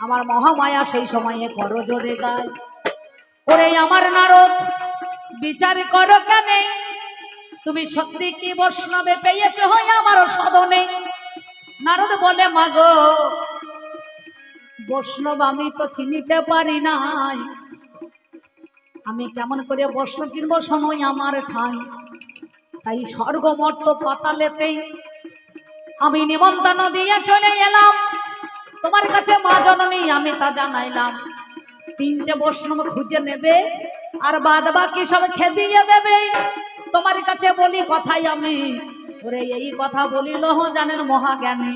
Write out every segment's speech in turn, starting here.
আমার মহামায়া সেই সময়ে করজোরে গায়, ওরে আমার নারদ বিচার করো কেন, তুমি সত্যি কি বৈষ্ণবে পেয়েছ হয় আমারও সদনে। নারদ বলে মাগো বৈষ্ণব আমি তো চিনিতে পারি নাই, আমি কেমন করে বৈষ্ণব চিনব, শোনোই আমার ঠাই। তাই স্বর্গ মর্ত পাতালেতেই আমি নিমন্ত্রণ দিয়ে চলে এলাম, তোমার কাছে মা জননী আমি তা জানাইলাম। 3টে বৈষ্ণব খুঁজে নেবে আর বাদ বাকি সব খেদিয়ে দেবে, তোমার কাছে বলি কথাই আমি, ওরে এই কথা বলিল জানেন মহাজ্ঞানী।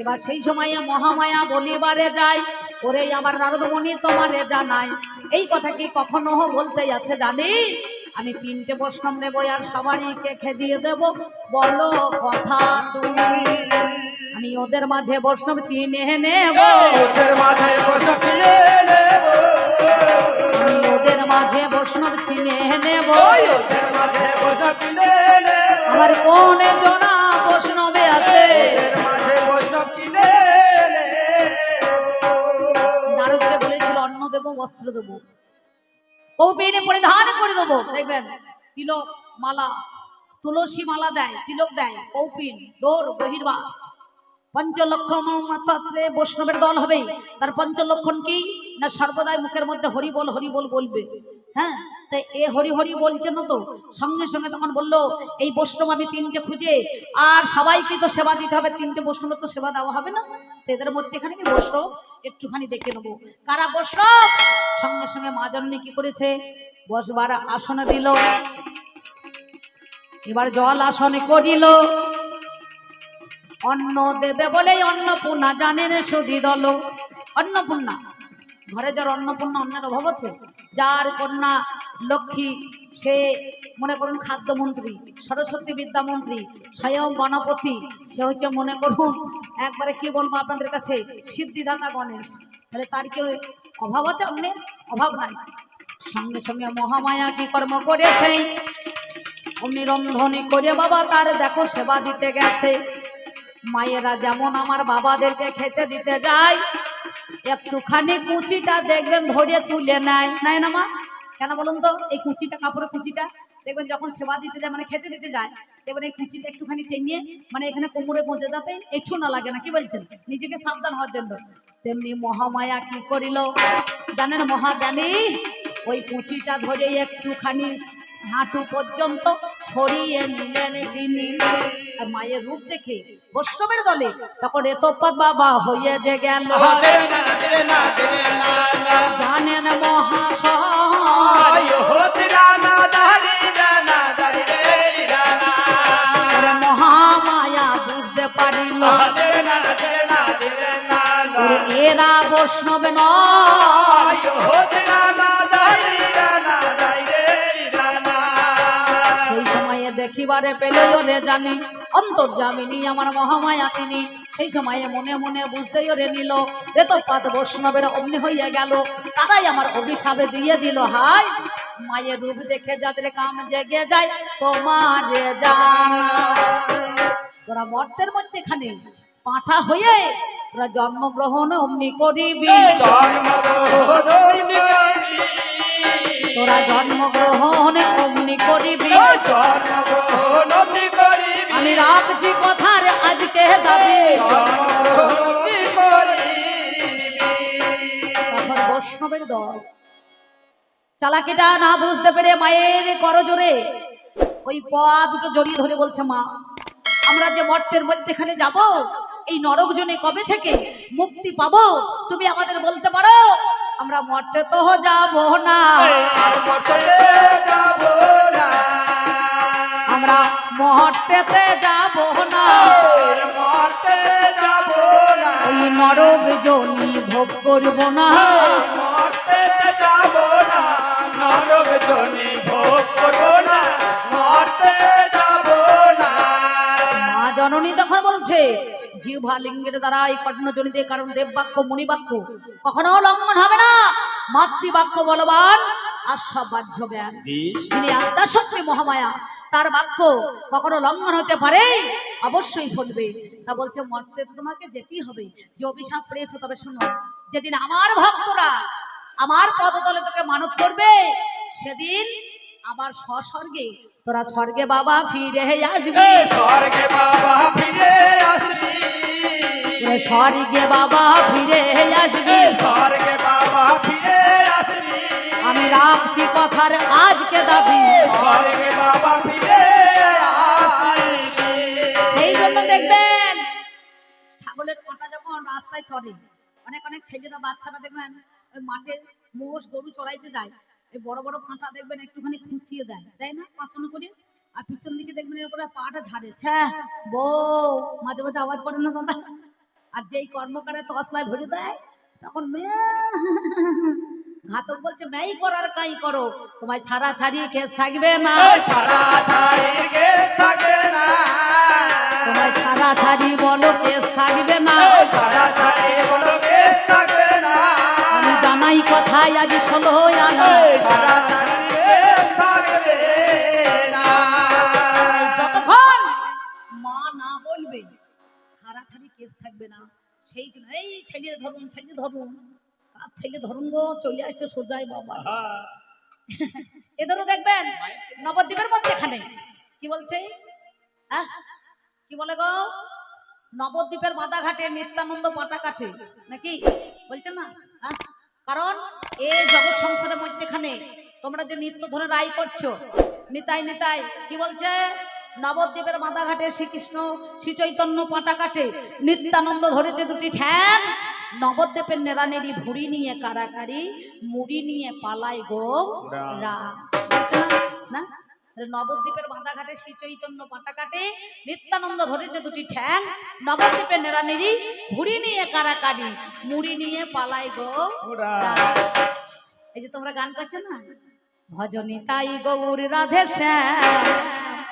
এবার সেই সময়ে মহামায়া বলিবারে যায়, ওরে আমার নারদমণি তোমারে জানাই, এই কথা কি কখনো বলতে আছে জানি, আমি 3টে বৈষ্ণব নেব আর সবারইকে খেদিয়ে দেব, বলো কথা তুমি। আমি ওদের মাঝে বৈষ্ণব চিনে নেব, ওদের মাঝে বৈষ্ণব চিনে নেব, আমি ওদের মাঝে বৈষ্ণব চিনে নেব, ওদের মাঝে বৈষ্ণব চিনে নেব, আমার কোন জনা বৈষ্ণবে আছে, ওদের মাঝে বৈষ্ণব চিনে নেব। নারদকে বলেছিল অন্ন দেব বস্ত্র দেব, কৌপিনে পরিধান করে দেবো, দেখবেন তিলক মালা তুলসী মালা দেয়, তিলক দেয়, কৌপিন ডোর বহির্বাস, পঞ্চলক্ষণ মাত্রাতে বৈষ্ণবের দল হবে। তার পঞ্চলক্ষণ কি না, সর্বদাই মুখের মধ্যে হরি বল বলবে। হ্যাঁ, তাই এ হরি হরি বলছে না, তো সঙ্গে সঙ্গে তখন বললো এই বৈষ্ণব আমি 3টে খুঁজে, আর সবাইকে তো সেবা দিতে হবে, 3টে বৈষ্ণবের তো সেবা দেওয়া হবে না, তো এদের মধ্যে এখানে কি বৈষ্ণব একটুখানি দেখে নেবো কারা বৈষ্ণব। সঙ্গে সঙ্গে মা জননী কি করেছে, বসবার আসনে দিল, এবার জল আসনে করিল, অন্ন দেবে বলে অন্নপূর্ণা জানেন সুধি দল। অন্নপূর্ণা ঘরে যার অন্নপূর্ণা, অন্যের অভাব আছে, যার কন্যা লক্ষ্মী সে মনে করুন খাদ্যমন্ত্রী, সরস্বতী বিদ্যামন্ত্রী, স্বয়ং গণপতি, সে হচ্ছে মনে করুন একবারে কি বলবো আপনাদের কাছে সিদ্ধিদাতা গণেশ, তাহলে তার কি অভাব আছে? অন্যের অভাব নাই। সঙ্গে সঙ্গে মহামায়া কি কর্ম করেছে, অমনি রন্ধনী করে বাবা তার দেখো সেবা দিতে গেছে। মায়েরা যেমন আমার বাবাদেরকে খেতে দিতে যায়, একটুখানি কুচিটা দেখবেন ধরে তুলে নেয়, নাই না মা? কেন বলুন তো? এই কুচিটা, কাপড়ের কুচিটা দেখবেন যখন সেবা দিতে যায় মানে খেতে দিতে যায়, দেখবেন এই কুচিটা একটুখানি টেনে মানে এখানে কোমরে গোঁজে যাতে একটু না লাগে না, কি বলছেন, নিজেকে সাবধান হওয়ার জন্য। তেমনি মহামায়া কি করিল জানেন মহাজ্ঞানী, ওই কুচিটা ধরে একটুখানি হাঁটু পর্যন্ত সরিয়ে নিলেন তিনি। আর মায়ের রূপ দেখে বৈষ্ণবের দলে তখন রেতপাত বাবা হয়ে যে গেল, জানেন মহাশয় মহামায়া বুঝতে পারিল এরা বৈষ্ণব নয়, সেই সময়ে দেখিবারে পেল ওরে জানি অন্তর্যামিনী আমার মহামায়া তিনি, সেই সময়ে মনে মনে বুঝতে ওরে নিল রেতপাত বৈষ্ণবের অগ্নি হইয়া গেল, তারাই আমার অভিশাপে দিয়ে দিল হায়। মায়ের রূপ দেখে যাদের কাম জেগে যায় তোমারে জানা, তোরা মর্তের মধ্যেখানে পাঁঠা হয়ে তোরা জন্মগ্রহণ অমনি করিবি, তোরা জন্মগ্রহণ অমনি করিবি, আমি রাখছি কথার আজকে দাবি। তখন বৈষ্ণবের দল চালাকিটা না বুঝতে পেরে মায়ের করজোরে ওই পা দুটো জড়িয়ে ধরে বলছে মা আমরা যে মর্তের মধ্যেখানে যাব, এই নরক জনে কবে থেকে মুক্তি পাবো তুমি আমাদের বলতে পারো? আমরা মর্তে তো যাব না, আমরা মর্তেতে যাব না, ওই নরক জনি ভোগ করব না, মা জননী তখন বলছে জিহ্বা লিঙ্গের দ্বারা এই কর্ণজনিতে, কারণ দেববাক্য মুনিবাক্য কখনো লঙ্ঘন হবে না, মাতৃবাক্য বলবান আর সব বাহ্য জ্ঞান, যিনি আত্মা শক্তি মহামায়া তার বাক্য কখনো লঙ্ঘন হতে পারে, অবশ্যই ফলবে। তা বলছে মর্তে তোমাকে যেতেই হবে, যে অভিশাপ পেয়েছো। তবে শোনো যেদিন আমার ভক্তরা আমার পদতলে তোকে মানত করবে, সেদিন আবার স্বর্গে তোরা স্বর্গে বাবা ফিরে আসবি, স্বর্গে বাবা ফিরে আসবি, স্বর্গে বাবা ফিরে আসবি। স্বর্গে বাবা ফিরে আসবি, আমি রাখছি কথার আজকে দাবি, স্বর্গে বাবা ফিরে আসবি। এই জন্য দেখবেন ছাগলের কাঁটা যখন রাস্তায় চড়ে, অনেক অনেক ছেলেরা বাচ্চারা দেখবেন ওই মাঠে মোষ গরু চড়াইতে যায়, এই বড় বড় কাঁটা দেখবেন একটুখানি খুঁচিয়ে দেয়, তাই না, পাঁচানো করে, আর পিছন দিকে দেখবেন এরপরে পাটা ঝাড়ে, ছ্যা বউ, মাঝে মাঝে আওয়াজ করে না দাদা, আর যেই কর্মকারে তসলায় ভরে দেয় তখন ঘাতক বলছে মেই করার কাই করো, তোমায় ছাড়া ছাড়িয়ে কেস থাকবে না, ছাড়া ছাড়ি কেস থাকে না, তোমায় ছাড়া ছাড়ি বলো কেস থাকবে না, ছাড়া ছাড়ি বলো কেস থাকবে না, আমি জানাই কথায় আজ 16 আনা, ছাড়া ছাড়ি কেস থাকবে না। যতক্ষণ মা না বলবে ছাড়া ছাড়ি কেস থাকবে না, সেই জন্য এই ছেলে ধরুন, ছেলে ধরুন, আর ছেলে ধরুন গো, চলে আসছে সোজাই বাবা। এদেরও দেখবেন নবদ্বীপের মধ্যে এখানে কি বলছে, কি বলে গো, নবদ্বীপের মাদা ঘাটে নিত্যানন্দ পাটা কাটে নাকি বলছেন না, কারণ এই জগৎ সংসারের মধ্যেখানে তোমরা যে নিত্য ধরে রায় করছো, নিতাই নিতাই কি বলছে, নবদ্বীপের মাদা ঘাটে শ্রীকৃষ্ণ শ্রী চৈতন্য পাটা কাটে, নিত্যানন্দ ধরেছে দুটি ঠ্যাং, নবদ্বীপের নেড়ানেড়ি ভুড়ি নিয়ে কারাকারি, মুড়ি নিয়ে পালাই গো রাম, বলছে না, না, নবদ্বীপের বাঁধা ঘাটে শ্রী চৈতন্য পাটা কাটে, নিত্যানন্দ ধরেছে দুটি ঠ্যাং, নবদ্বীপের নেড়ানেড়ি ভুড়ি নিয়ে কারাকারি, মুড়ি নিয়ে পালাই গো রাম। এই যে তোমরা গান করছো না, ভজনী তাই গৌর রাধে শ্যাম,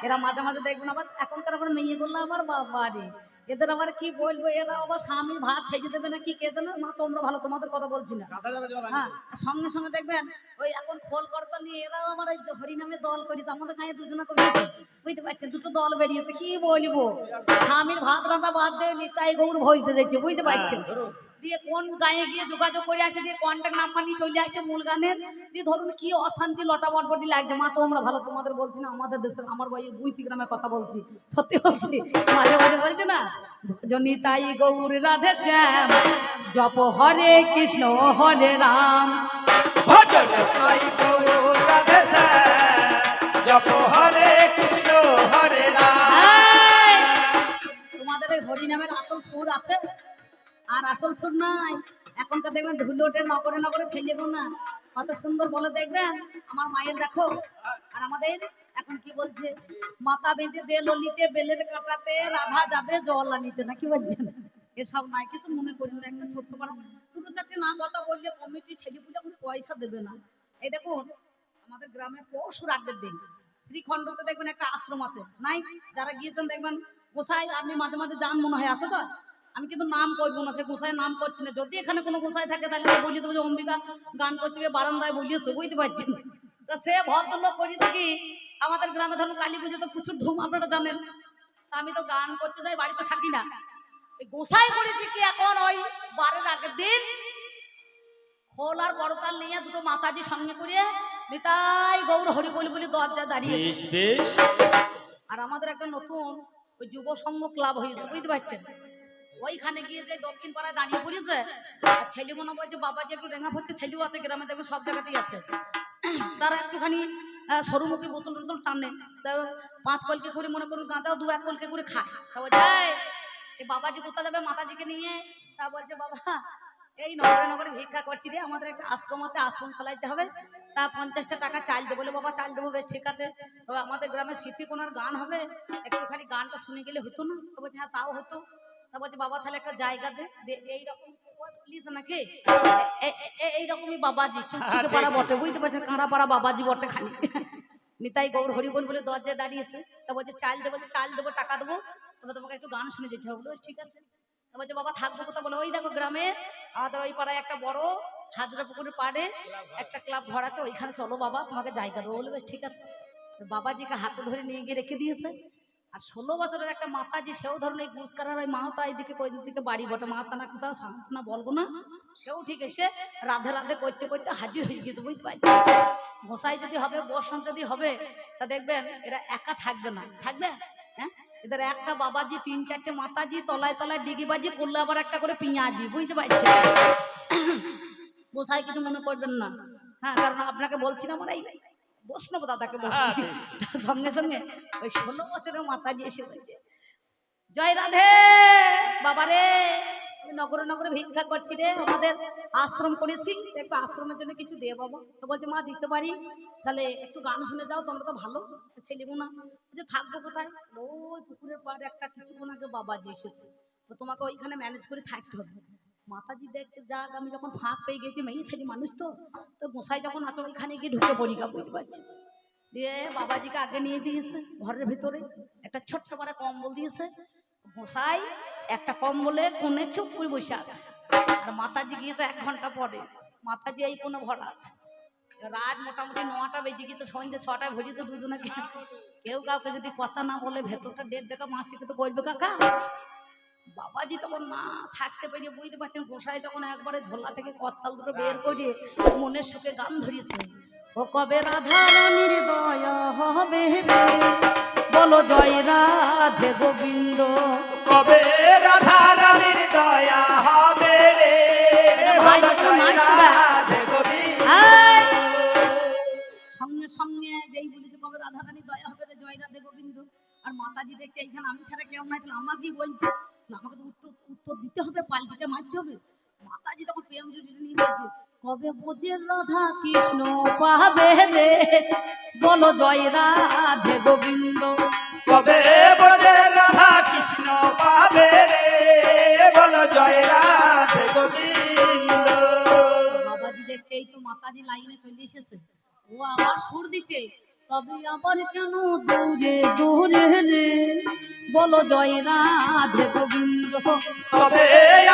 এরা মাঝে মাঝে দেখবেন আবার এখনকার আবার মেয়ে বললো আবার বাবা রে, এদের আবার কি বলবো, এরা আবার স্বামী ভাত ছেড়ে দেবে না কি কে জানে, মা তোমরা ভালো, তোমাদের কথা বলছি না, হ্যাঁ, সঙ্গে সঙ্গে দেখবেন ওই এখন খোল করতা নিয়ে এরাও আমার ওই হরিনামে দল করেছে, আমাদের গায়ে দুজনে করেছে, বুঝতে পারছেন, দুটো দল বেরিয়েছে, কি বলবো, স্বামীর ভাত রান্না বাদ দিয়ে নিতাই গৌর ভজতে যাচ্ছে, বুঝতে পারছেন, দিয়ে কোন গায়ে গিয়ে যোগাযোগ করে আসে, দিয়ে কন্ট্যাক্ট নাম্বার নিয়ে চলে আসছে মূল গানের, দিয়ে ধরুন কি অশান্তি লটা বটবটি লাগছে, মা তোমরা ভালো, তোমাদের বলছি না, আমাদের দেশের আমার বই বুঝছি গ্রামে কথা বলছি, সত্যি বলছি, মাঝে মাঝে বলছে না, ভজনী তাই গৌর রাধে শ্যাম, জপ হরে কৃষ্ণ হরে রাম, ভজন তাই গৌর রাধে শ্যাম, জপ হরে কৃষ্ণ হরে রাম। তোমাদের ওই হরিনামের আসল সুর আছে আর আসল সুর নাই, এখনকার দেখবেন ধুলোটে নগরে নগরে ছেলেগুলো না কত সুন্দর বলে, দেখবেন আমার মায়ের দেখো, আর আমাদের এখন কি বলছে, মাথা বেঁধে দে ললিতে বেলের কাটাতে, রাধা যাবে জল আনিতে, না কি বলছেন, এসব নাই, কিছু মনে করি না, একটা ছোট্ট পাড়া দুটো চারটে না কথা বললে কমিটি ছেলেগুলো এখন পয়সা দেবে না। এই দেখুন আমাদের গ্রামে পরশুর আগের দিন শ্রীখণ্ডতে দেখবেন একটা আশ্রম আছে, নাই যারা গিয়েছেন দেখবেন, গোসাই আপনি মাঝে মাঝে যান মনে হয়, আছে তো, আমি কিন্তু নাম করবো না, সে গোসাই নাম করছি না, যদি এখানে কোনো গোসাই থাকে তাহলে আমি বলিয়ে দেবো যে অম্বিকা গান করতে গিয়ে বারান্দায় বলিয়েছে, বুঝতে পারছেন, তা সে ভদ্রলোক করেছে কি, আমাদের গ্রামে ধরুন কালী পুজো তো প্রচুর ধুম, আপনারা জানেন, তা আমি তো গান করতে যাই, বাড়িতে থাকি না, গোসাই করেছে কি, এখন ওই বারের আগের দিন খোল আর করতাল নিয়ে দুটো মাতাজি সঙ্গে করে নিতাই গৌর হরি বলি বলি দরজায় দাঁড়িয়েছে, আর আমাদের একটা নতুন ওই যুব সংঘ ক্লাব হয়েছে, বুঝতে পারছেন, ওইখানে গিয়ে যে দক্ষিণ পাড়ায় দাঁড়িয়ে পড়েছে, আর ছেলে মনে বলছে বাবাজি একটু রেঙা ফটকে ছেলেও আছে গ্রামে, দেখবে সব জায়গাতেই আছে, তারা একটুখানি সরুমুখী বোতল টোতল টানে, 5 কলকে করে মনে করুন গাঁজাও 2-1 কলকে করে খায়, তা বলছে এই বাবাজি কোথা যাবে মাতাজিকে নিয়ে, তা বলছে বাবা এই নগরে নগরে ভিক্ষা করছি রে, আমাদের একটা আশ্রম আছে, আশ্রম চালাইতে হবে, তা 50টা টাকা চাল দেবো, বলে বাবা চাল দেবো, বেশ ঠিক আছে, তবে আমাদের গ্রামে স্মৃতিকোনার গান হবে, একটুখানি গানটা শুনে গেলে হতো না, তো বলছে হ্যাঁ তাও হতো, তা বলছে বাবা তাহলে একটা জায়গা দে, এইরকম নাকি এইরকমই বাবাজি চুপচুকে পাড়া বটে, বুঝতে পারছেন, কাঁড়া পাড়া বাবাজি বটে খালি, নিতাই গৌর হরি বল বলে দরজায় দাঁড়িয়েছে, তা বলছে চাল দেবো, চাল দেবো টাকা দেবো, তবে তোমাকে একটু গান শুনে যেতে হবে, বলে ঠিক আছে, তা বলছে বাবা থাকবো কোথা, বলে ওই দেখো গ্রামে আমাদের ওই পাড়ায় একটা বড় হাজরা পুকুরের পাড়ে একটা ক্লাব ঘর আছে, ওইখানে চলো বাবা তোমাকে জায়গা দেবো, বলে বেশ ঠিক আছে, বাবাজিকে হাতে ধরে নিয়ে গিয়ে রেখে দিয়েছে, আর 16 বছরের একটা মাতাজি, সেও ধরুন এই গুসকারার ওই মাহতা এইদিকে কই দিকে বাড়ি বটে, মাহতা না কোথাও সান্ত্বনা বলবো না, সেও ঠিক এসে রাধে রাধে করতে করতে হাজির হয়ে গেছে, বুঝতে পারছি। গোসাই যদি হবে, বর্ষণ যদি হবে, তা দেখবেন এরা একা থাকবে না, থাকবে হ্যাঁ, এদের একটা বাবাজি, 3-4টে মাতাজি, তলায় তলায় ডিগিবাজি করলে আবার একটা করে পিঁয়াজি, বুঝতে পারছি। গোসাই কিছু মনে করবেন না, হ্যাঁ, কারণ আপনাকে বলছি না, মানে বৈষ্ণব দাদাকে বলছি, তার সঙ্গে সঙ্গে ওই 16 বছরের মাতাজি এসে বলছে, জয় রাধে বাবারে, আমি নগরে নগরে ভিক্ষা করছি রে, আমাদের আশ্রম করেছি, একটু আশ্রমের জন্য কিছু দে বাবা। তো বলছে, মা দিতে পারি, তাহলে একটু গান শুনে যাও, তোমরা তো ভালো ছেলেগো না, যে থাকবো কোথায়, ওই পুকুরের পাড়ে একটা কিছুক্ষণ আগে বাবাজি এসেছে, তো তোমাকে ওইখানে ম্যানেজ করে থাকতে হবে। মাতাজি দেখছে, যাক আমি যখন ফাঁক পেয়ে গেছি, মেয়ে ছেলে মানুষ তো, তো গোসাই যখন আছে ওইখানে গিয়ে ঢুকে পড়ি, গা বুঝতে পারছি। দিয়ে বাবাজিকে আগে নিয়ে দিয়েছে ঘরের ভিতরে, একটা ছোট্ট পাড়া কম্বল দিয়েছে, গোসাই একটা কম্বলে কোণে চুপ করে বসে আছে, আর মাতাজি গিয়েছে 1 ঘন্টা পরে, মাতাজি এই কোণে ভরা আছে। রাত মোটামুটি 9টা বেজে গেছে, সন্ধ্যে 6টায় ভরিয়েছে দুজনকে, কেউ কাউকে যদি কথা না বলে ভেতরটা 1.5 টাকা মাসিকে তো করবে কাকা। বাবাজি তখন না থাকতে পেরে, বুঝতে পারছেন, গোসাই তখন একবারে ঝোলা থেকে কত্তাল দুটো বের করে মনের সুখে গান ধরিয়েছে, ও কবে রাধা রানীর দয়া হবে রে, বলো জয় রাধে গোবিন্দ, কবে রাধা রানীর দয়া হবে রে, বলো জয় রাধে গোবিন্দ। সঙ্গে সঙ্গে যেই বলেছে কবে রাধা রানীর দয়া হবে রে, জয় রাধে গোবিন্দ, আর মাতাজি দেখছে এইখানে আমি ছাড়া কেউ নাই, তাহলে আমাকে বলছে, আমাকে তো উত্তর দিতে হবে, পাল্টিটা মারতে হবে। মাতাজি তখন প্রেম জুড়ে নিয়ে বলছে, কবে বোঝে রাধা কৃষ্ণ পাবে রে, বলো জয় রাধে গোবিন্দ, কবে বোঝে রাধা কৃষ্ণ পাবে রে, বলো জয় রাধে গোবিন্দ। বাবাজি দেখছে এই তো মাতাজি লাইনে চলে এসেছে, ও আবার সুর দিচ্ছে, তবে আবার কেন দূরে দূরে রে, বলো জয় রাধে গোবিন্দ, তবে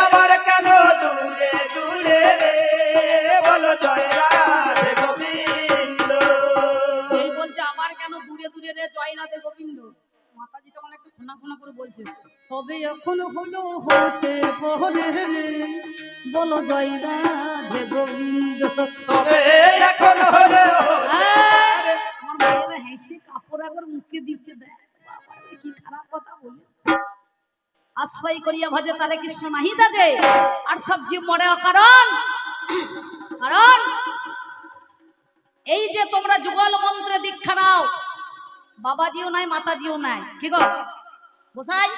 আবার কেন দূরে দূরে রে, বলো জয় রাধে গোবিন্দ। এই বলছে আবার কেন দূরে দূরে রে, জয় রাধে গোবিন্দ। মাতাজি তখন একটু খোনা খোনা করে বলছে, তবে এখন হলো হতে পরে রে, বলো জয় রাধে গোবিন্দ, তবে এখন হলো আমার মায়েরা হেসে কাপড় একবার মুখে দিচ্ছে, দেখ বাবা কি খারাপ কথা বলেছে, আশ্রয় করিয়া ভজে তারে কৃষ্ণ নাহি দাজে, আর সব জীব মরে কারণ, কারণ এই যে তোমরা যুগল মন্ত্রে দীক্ষা নাও, বাবাজিও নাই মাতাজিও নাই, কি গো গোসাই,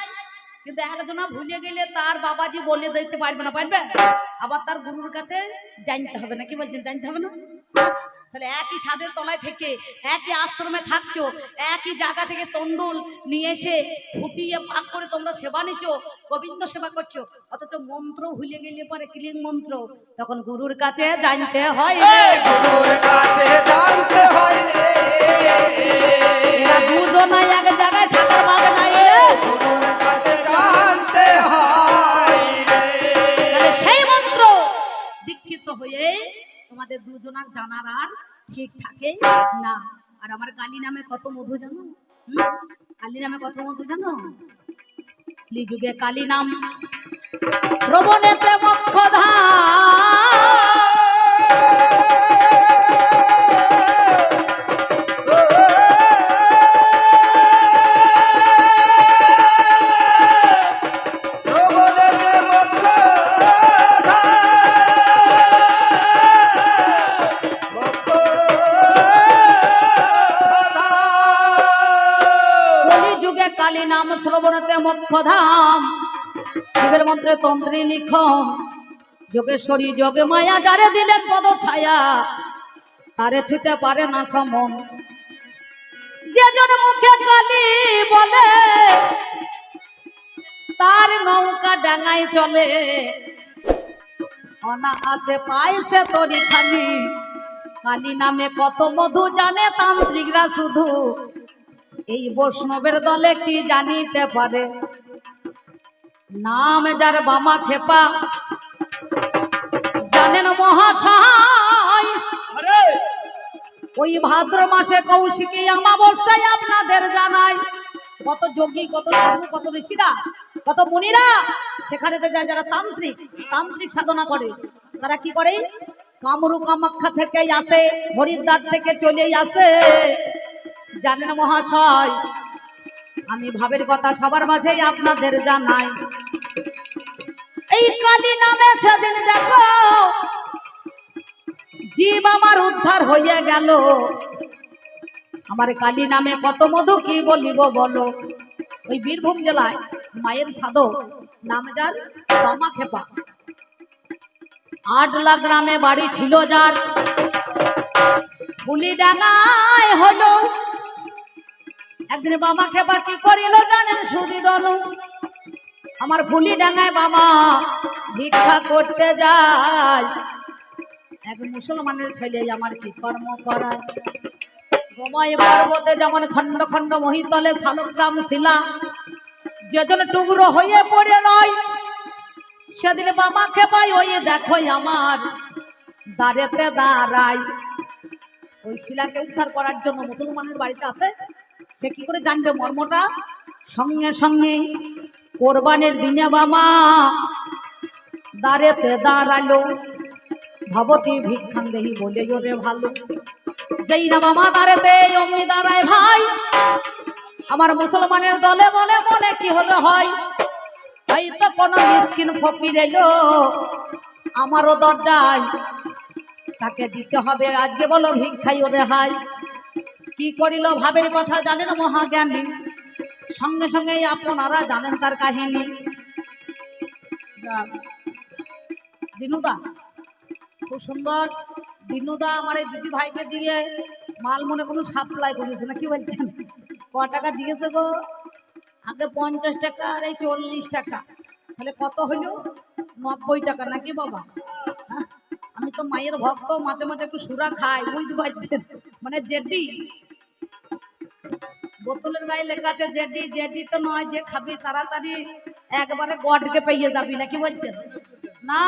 কিন্তু একজনা ভুলে গেলে তার বাবাজি বলে দিতে পারবে না, পারবে, আবার তার গুরুর কাছে জানতে হবে না, কি বলছেন, জানতে হবে না। তাহলে একই ছাদের তলায় থেকে একই আশ্রমে থাকছো, একই জায়গা থেকে তন্ডুল নিয়ে এসে ফুটিয়ে পাক করে তোমরা সেবা নিচ্ছ, গোবিন্দ সেবা করছো, অথচ মন্ত্র ভুলে গেলে পরে ক্লিং মন্ত্র, তখন গুরুর কাছে জানতে হয় রে, গুরুর কাছে জানতে হয় রে, এরা দুজনাই এক জায়গায় থাকার ভাগ নাই রে, গুরুর কাছে জানতে হয় রে। তাহলে সেই মন্ত্র দীক্ষিত হয়ে তোমাদের দুজনার জানার আর ঠিক থাকে না। আর আমার কালী নামে কত মধু জানো, কালী নামে কত মধু জানো, কলিযুগে কালী নাম শ্রবণেতে মোক্ষধাম, কলিযুগে কালী নাম শ্রবণেতে মোক্ষধাম, শিবের মন্ত্রে তন্ত্রী লিখন, যোগেশ্বরী যোগে মায়া যারে দিলেন পদ ছায়া, তারে ছুঁতে পারে না সমন, যে জন মুখে কালী বলে, তার নৌকা ডাঙায় চলে, অনায়াসে পায় সে তরি খালি, কালী নামে কত মধু জানে তান্ত্রিকরা শুধু, এই বৈষ্ণবের দলে কি জানিতে পারে, নাম যার বামা খেপা জানেন মহাশয়, ওই ভাদ্র মাসে কৌশিকী অমাবস্যায় আপনাদের জানাই, কত যোগী, কত সাধু, কত ঋষিরা, কত মুনিরা সেখানেতে যায় যারা তান্ত্রিক তান্ত্রিক সাধনা করে। তারা কি করে? কামরূপ কামাখ্যা থেকেই আসে, হরিদ্বার থেকে চলেই আসে। জানেন মহাশয়, আমি ভাবের কথা সবার মাঝেই আপনাদের জানাই। এই কালী নামে সেদিন দেখো জীব আমার উদ্ধার হয়ে গেল। আমার কালী নামে কত মধু কি বলিব বলো। ওই বীরভূম জেলায় মায়ের সাধক নাম যার বামাখেপা, ৮ গ্রামে বাড়ি ছিল যার। ফুলিডাঙ্গায় হলো একদিন বামাখেপা কি করিল জানেন সুধী দল। আমার ফুলিডাঙ্গায় বাবা ভিক্ষা করতে যায়। এক মুসলমানের ছেলে আমার কি কর্ম করায়। গোমায় পর্বতে যেমন খণ্ড খণ্ড মহিতলে শালগ্রাম শিলা যেজন টুকরো হয়ে পড়ে রয়, সেদিন বামাখেপাই ওই দেখো আমার দাঁড়েতে দাঁড়াই। ওই শিলাকে উদ্ধার করার জন্য মুসলমানের বাড়িতে আছে, সে কি করে জানবে মর্মটা? সঙ্গে সঙ্গে কোরবানির দিনে বামা দাঁড়েতে দাঁড়ালো। ভবতী ভিক্ষাং দেহি বলে ওরে ভালো। যেই না বাবা দাঁড়াতে অমনি দাঁড়ায় ভাই। আমার মুসলমানের দলে বলে মনে কি হলো হয়, হয়তো কোনো মিসকিন ফকির এলো আমারও দরজায়, তাকে দিতে হবে আজকে বলো ভিক্ষাই ওরে হাই। কি করিল ভাবের কথা জানেন মহাজ্ঞানী, সঙ্গে সঙ্গে আপনারা জানেন তার কাহিনী। দিনুদা খুব সুন্দর, দিনুদা আমার এই দিদি ভাইকে দিয়ে মাল মনে কোনো সাপ্লাই করেছে না, কি বলছেন? ক টাকা দিয়েছে গো? আগে 50 টাকা আর এই 40 টাকা, তাহলে কত হইল? 90 টাকা নাকি বাবা? আমি তো মায়ের ভক্ত, মাঝে মাঝে একটু সুরা খাই, বুঝতে পারছেন? মানে জেডি বোতলের গায়ে লেখা আছে জেডি। জেডি তো নয় যে খাবি তাড়াতাড়ি একবারে গডকে পেয়ে যাবি, নাকি বলছেন? না,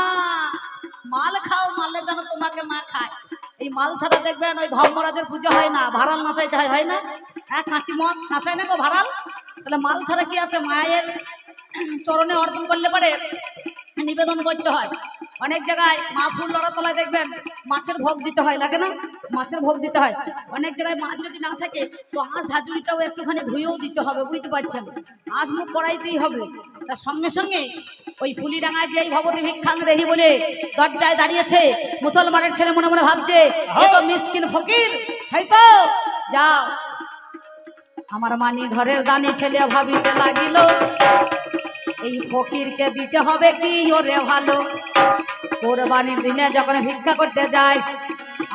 মাল খাও, মালে যেন তোমাকে না খায়। এই মাল ছাড়া দেখবেন ওই ধর্মরাজের পুজো হয় না, ভাড়াল নাচাইতে হয় না? কাঁচি মদ নাচায় না গো ভাড়াল। তাহলে মাল ছাড়া কি আছে? মায়ের চরণে অর্পণ করলে পরে নিবেদন করতে হয়। অনেক জায়গায় মা ফুল লড়া তলায় দেখবেন মাছের ভোগ দিতে হয়, লাগে না? মাছের ভোগ দিতে হয়। অনেক জায়গায় মাছ যদি না থাকে তো আঁশ ঝাঁঝুরিটাও একটুখানি ধুয়েও দিতে হবে, বুঝতে পারছেন? আঁশ মুখ করাইতেই হবে। তার সঙ্গে সঙ্গে ওই ফুলিডাঙ্গায় যে ভবতী ভিক্ষাং দেহি বলে দরজায় দাঁড়িয়েছে, মুসলমানের ছেলে মনে মনে ভাবছে হয়তো মিসকিন ফকির, হয়তো যাও। আমার মানি ঘরের দানি ছেলে ভাবিতে লাগিল, এই ফকিরকে দিতে হবে কি ওরে ভালো। কোরবানির দিনে যখন ভিক্ষা করতে যায়,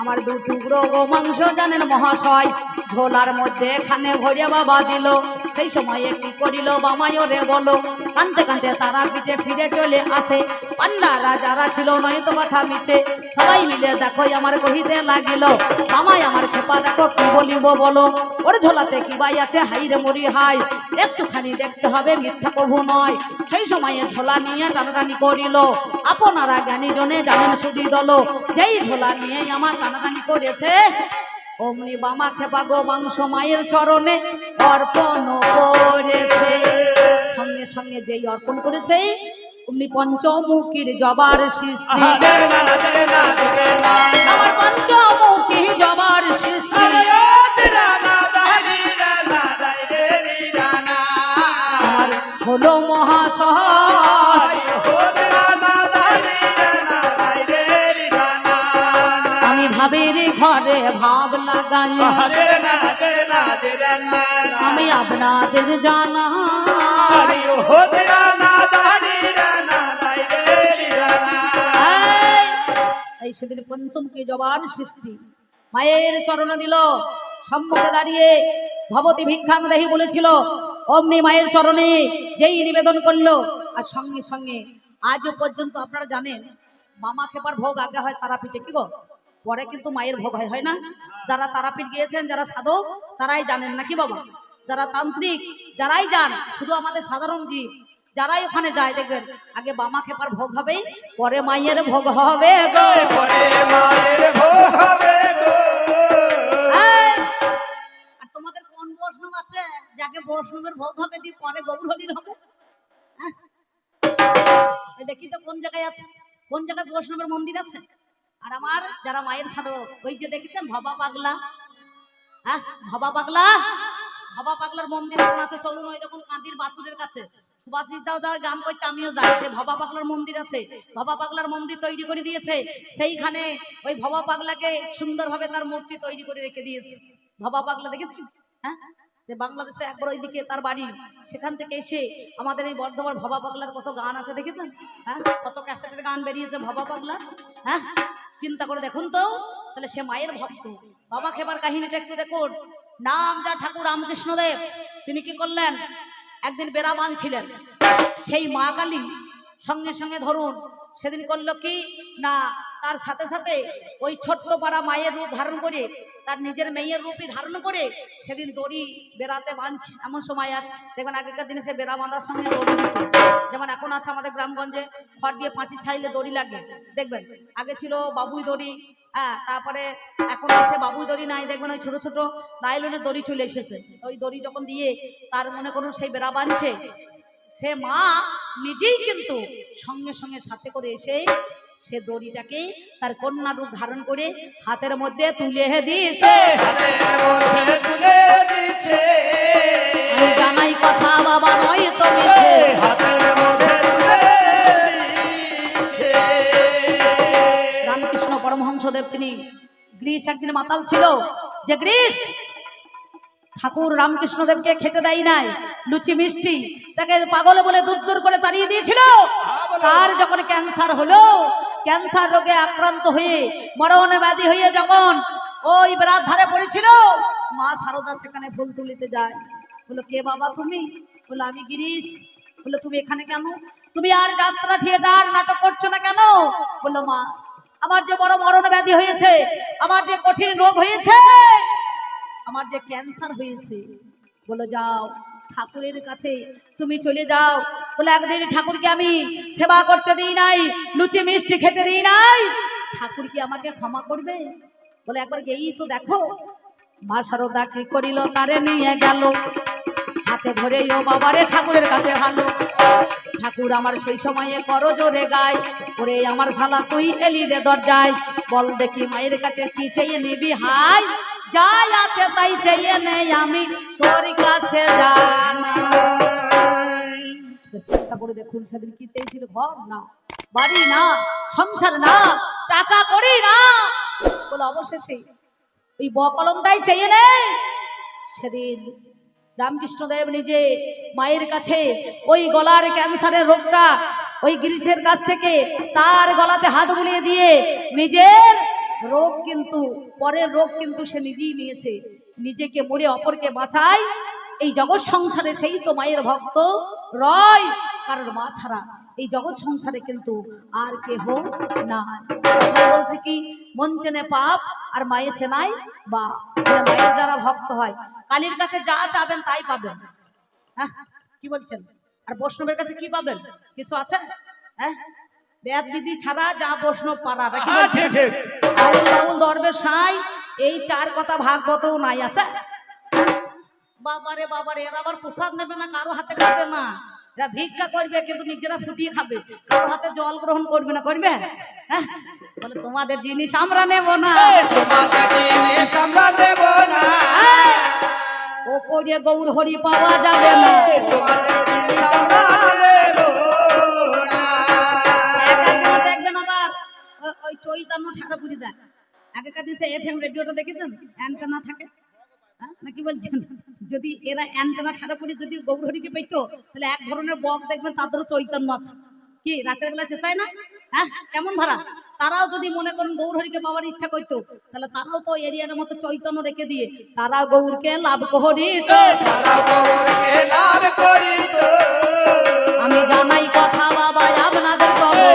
আমার 2 টুকরো গো মাংস জানেন মহাশয় ঝোলার মধ্যে এখানে ভরে বাবা দিল। সেই সময়ে কি করিল বামাই ওরে বলো। কানতে কানতে তারা পিঠে ফিরে চলে আসে। পান্ডারা যারা ছিল নয়তো কথা মিছে, সবাই মিলে দেখো আমার কহিতে লাগিল, বামাই আমার খেপা দেখো কি বলিব বলো। ওর ঝোলাতে কি বাই আছে হাই রে মরি হাই, একটুখানি দেখতে হবে মিথ্যা কভু নয়। সেই সময়ে ঝোলা নিয়ে টানাটানি করিল, আপনারা জ্ঞানী জনে জানেন সুধী দল। যেই ঝোলা নিয়ে আমার টানাটানি করেছে, অমনি বামাখেপা গো মাংস মায়ের চরণে অর্পণ করেছে। সঙ্গে সঙ্গে যেই অর্পণ করেছে অমনি পঞ্চমুখীর জবার সৃষ্টি। আমার পঞ্চমুখী জবার সৃষ্টি, আমার হলো মহাশয়। আমি ভাবের ঘরে ভাব লাগাই, আমি আপনাদের জানা এই সেদিন পঞ্চমুখী জবার সৃষ্টি মায়ের চরণে দিল। সম্মুখে দাঁড়িয়ে ভবতী ভিক্ষাং দেহি বলেছিল, অমনি মায়ের চরণে যেই নিবেদন করলো। আর সঙ্গে সঙ্গে আজও পর্যন্ত আপনারা জানেন বামাখেপার ভোগ আগে হয় তারাপীঠে, কি গো? পরে কিন্তু মায়ের ভোগ হয় না? যারা তারাপীঠ গিয়েছেন, যারা সাধক তারাই জানেন, নাকি বাবা? যারা তান্ত্রিক যারাই যান, শুধু আমাদের সাধারণ জীব যারাই ওখানে যায় দেখবেন আগে বামাখেপার ভোগ হবে, পরে মায়ের ভোগ হবে গো। আর তোমাদের কোন বৈষ্ণব আছে যাকে বৈষ্ণবের ভোগ হবে দিয়ে পরে গৌরহরির হবে? হ্যাঁ? এই দেখি তো কোন জায়গায় আছে, কোন জায়গায় বৈষ্ণবের মন্দির আছে। আর আমার যারা মায়ের সাধক, ওই যে দেখেছেন ভবা পাগলা, হ্যাঁ ভবা পাগলা, ভবা পাগলার মন্দির এখন আছে। চলুন ওই দেখুন কাঁদির বাতুরের কাছে সুভাষিস দাও যাও গান করতে, আমিও যাই। সে ভবা পাগলার মন্দির আছে, ভবা পাগলার মন্দির তৈরি করে দিয়েছে। সেইখানে ওই ভবা পাগলাকে সুন্দরভাবে তার মূর্তি তৈরি করে রেখে দিয়েছে। ভবা পাগলা দেখেছেন? হ্যাঁ, সে বাংলাদেশে একবার ওইদিকে তার বাড়ি, সেখান থেকে এসে আমাদের এই বর্ধমান ভবা পাগলার কত গান আছে দেখেছেন? হ্যাঁ, কত ক্যাসেটের গান বেরিয়েছে ভবা পাগলা। হ্যাঁ, চিন্তা করে দেখুন তো, তাহলে সে মায়ের ভক্ত। বাবা খেবার কাহিনীটা একটু দেখুন। নাম যা ঠাকুর রামকৃষ্ণদেব, তিনি কি করলেন, একদিন বেড়াবান ছিলেন। সেই মা কালী সঙ্গে সঙ্গে ধরুন সেদিন করলো কি না, তার সাথে সাথে ওই ছোট্ট পাড়া মায়ের রূপ ধারণ করে, তার নিজের মেয়ের রূপই ধারণ করে সেদিন দড়ি বেড়াতে বাঁধছে। এমন সময় আর দেখবেন আগেকার দিনে সে বেড়া বাঁধার সঙ্গে দড়ি দিত, যেমন এখন আছে আমাদের গ্রামগঞ্জে খড় দিয়ে পাঁচি ছাইলে দড়ি লাগে দেখবেন। আগে ছিল বাবুই দড়ি, হ্যাঁ, তারপরে এখন সে বাবুই দড়ি নাই, দেখবেন ওই ছোট ছোট নাইলনের দড়ি চলে এসেছে। ওই দড়ি যখন দিয়ে তার মনে করুন সেই বেড়া বাঁধছে, সে মা নিজেই কিন্তু সঙ্গে সঙ্গে সাথে করে এসে সে দড়িটাকে তার কন্যা রূপ ধারণ করে হাতের মধ্যে তুলে দিয়েছে। আমি জানাই কথা বাবা নয় তো মিছে। রামকৃষ্ণ পরমহংসদেব তিনি গ্রীস একদিন মাতাল ছিল, যে গ্রীস ঠাকুর রামকৃষ্ণদেবকে খেতে দেয় নাই লুচি মিষ্টি, তাকে পাগল বলে দূর দূর করে তাড়িয়ে দিয়েছিল। তার যখন ক্যান্সার হলো, ক্যান্সার রোগে আক্রান্ত হয়ে মরণ ব্যাধি হয়ে যখন ওই বেড়ার ধারে পড়েছিল, মা সারদা সেখানে ফুল তুলিতে যায়। বললো কে বাবা তুমি? বললো আমি গিরিশ। বললো তুমি এখানে কেন? তুমি আর যাত্রা থিয়েটার নাটক করছো না কেন? বললো মা আমার যে বড় মরণ ব্যাধি হয়েছে, আমার যে কঠিন রোগ হয়েছে, আমার যে ক্যান্সার হয়েছে। বলো যাও ঠাকুরের কাছে তুমি চলে যাও। বলে একদিন ঠাকুরকে আমি সেবা করতে দিই নাই, লুচি মিষ্টি খেতে দিই নাই, ঠাকুর কি আমাকে ক্ষমা করবে? বলে একবার গেই তো দেখো। মা সারদা কি করিল, তারে নিয়ে গেল হাতে ধরে, ও বাবারে ঠাকুরের কাছে ভালো। ঠাকুর আমার সেই সময়ে করো জোরে গায়, ওরে আমার শালা তুই এলি রে দরজায়, বল দেখি মায়ের কাছে কি চেয়ে নিবি হাই, যাই আছে তাই চেয়ে নেই আমি তোর কাছে জানাই। চিন্তা করে দেখুন সেদিন কি চেয়েছিল? ঘর না, বাড়ি না, সংসার না, টাকা করি না, বলে অবশেষে ওই বকলমটাই চেয়ে নেই। সেদিন রামকৃষ্ণদেব নিজে মায়ের কাছে ওই গলার ক্যান্সারের রোগটা ওই গিরিশের কাছ থেকে তার গলাতে হাত বুলিয়ে দিয়ে নিজের রোগ কিন্তু, পরের রোগ কিন্তু সে নিজেই নিয়েছে। নিজেকে মরে অপরকে বাঁচায় এই জগৎ সংসারে, সেই তো মায়ের ভক্ত রয়। কারণ মা ছাড়া এই জগৎ সংসারে কিন্তু আর কেহ না। বলছে কি, মন চেনে পাপ আর মায়ে চেনাই বা। মায়ের যারা ভক্ত হয় কালীর কাছে যা চাবেন তাই পাবেন। হ্যাঁ, কি বলছেন? আর বৈষ্ণবের কাছে কি পাবেন? কিছু আছে? হ্যাঁ, বেদ বিধি ছাড়া যা বৈষ্ণব পারা, আউল বাউল দরবেশ সাই, এই চার কথা ভাগবতও নাই আছে। বাবারে বাবারে, এরা আবার প্রসাদ নেবে না, কারো হাতে খাবে না, এরা ভিক্ষা করবে কিন্তু নিজেরা ফুটিয়ে খাবে, কারো হাতে জল গ্রহণ করবে না। করবে? হ্যাঁ, বলে তোমাদের জিনিস আমরা নেব না, ও করে গৌর হরি পাওয়া যাবে না। দেখবেন আবার ওই চৈতন্য ঠাকুরি দেয়। আগেকার দিনে এফএম রেডিওটা দেখেছেন, অ্যান্টেনা থাকে না, কি বলছেন? যদি এরা অ্যান্টেনা ঠাকুরি যদি গৌর হরিকে পেতো, তাহলে এক ধরনের বক দেখবেন তাদেরও চৈতন্য আছে। কি রাতের বেলা চেঁচায় না? হ্যাঁ, কেমন ধারা? তারাও যদি মনে করেন গৌর হরিকে পাওয়ার ইচ্ছা করতো, তাহলে তারাও তো এরিয়ার মতো চৈতন্য রেখে দিয়ে তারা গৌরকে লাভ করিত। আমি জানাই কথা বাবা আপনাদের কবে।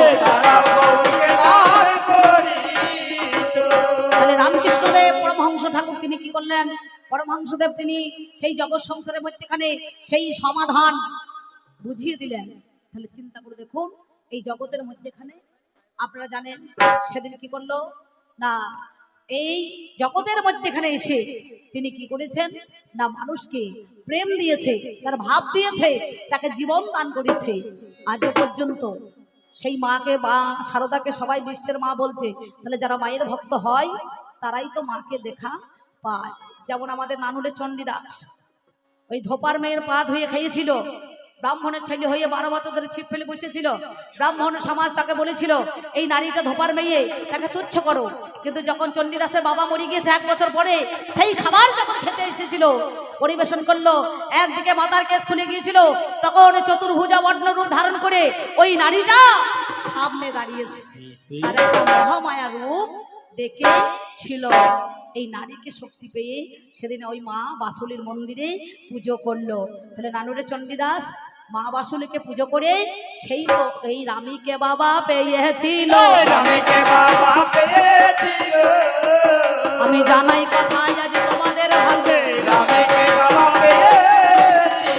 তাহলে রামকৃষ্ণদেব পরমহংস ঠাকুর তিনি কি করলেন? পরমহংসদেব তিনি সেই জগৎ সংসারের মধ্যেখানে সেই সমাধান বুঝিয়ে দিলেন। তাহলে চিন্তা করে দেখুন, এই জগতের মধ্যেখানে আপনারা জানেন সেদিন কি করলো না, এই জগতের মধ্যেখানে এসে তিনি কি করেছেন না মানুষকে প্রেম দিয়েছে, তার ভাব দিয়েছে, তাকে জীবন দান করেছে। আজও পর্যন্ত সেই মাকে, মা শারদাকে সবাই বিশ্বের মা বলছে। তাহলে যারা মায়ের ভক্ত হয় তারাই তো মাকে দেখা পায়। যেমন আমাদের নানুরে চণ্ডীদাস ওই ধোপার মেয়ের পা ধুয়ে খেয়েছিল, ব্রাহ্মণের ছেলে হয়ে 12 বছর ধরে ছিপ ফেলে বসেছিল। ব্রাহ্মণ সমাজ তাকে বলেছিল এই নারীটা ধোপার মেয়ে, তাকে তুচ্ছ করো। কিন্তু যখন চণ্ডীদাসের বাবা মরে গিয়েছে 1 বছর পরে, সেই খাবার যখন খেতে এসেছিল, পরিবেশন করলো, একদিকে মাথার কেস খুলে গিয়েছিল, তখন চতুর্ভুজা বর্ণ রূপ ধারণ করে ওই নারীটা সামনে দাঁড়িয়েছে, আর একটা মহামায়া রূপ দেখে ছিল। এই নারীকে শক্তি পেয়ে সেদিন ওই মা বাসুলির মন্দিরে পুজো করলো। তাহলে নানুরে চণ্ডীদাস মা বাসুলিকে পুজো করে সেই তো এই রামীকে বাবা পেয়েছিল। রামীকে বাবা পেয়েছিল। আমি জানাই কথাই আজ তোমাদের ভাবে, রামীকে বাবা পেয়েছিল।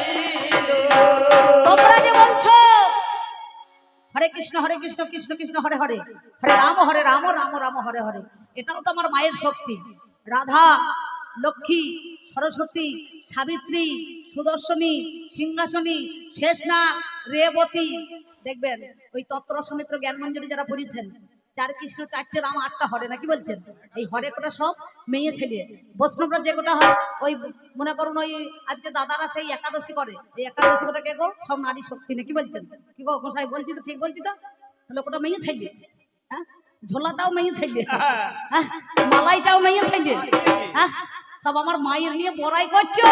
তোমরা যে বলছো হরে কৃষ্ণ কৃষ্ণ কৃষ্ণ হরে হরে, হরে রাম রাম রাম হরে হরে, এটাও তো আমার মায়ের শক্তি। রাধা, লক্ষ্মী, সরস্বতী, সাবিত্রী, সুদর্শনী, সিংহাসনী, শেষনাগ, রেবতী, দেখবেন ওই তত্র সমিত্র জ্ঞানমঞ্জরি যারা পড়েছেন, 4 কৃষ্ণ 4টে রাম 8টা হরে, নাকি বলছেন? এই হরে কোটা সব মেয়ে ছেলে। বৈষ্ণবরা যে কোটা হয় ওই মনে করুন ওই আজকে দাদারা সেই একাদশী করে, এই একাদশী কোটা কে গো? সব নারী শক্তি, নাকি বলছেন? কি গো গোসাই বলছি তো, ঠিক বলছি তো? তাহলে কোটা মেয়ে ছেলে, হ্যাঁ, ঝোলাটাও মেয়ে ছেলে, হ্যাঁ, মালাইটাও মেয়ে ছেলে, হ্যাঁ, সব আমার মায়ের নিয়ে বড়াই করছো।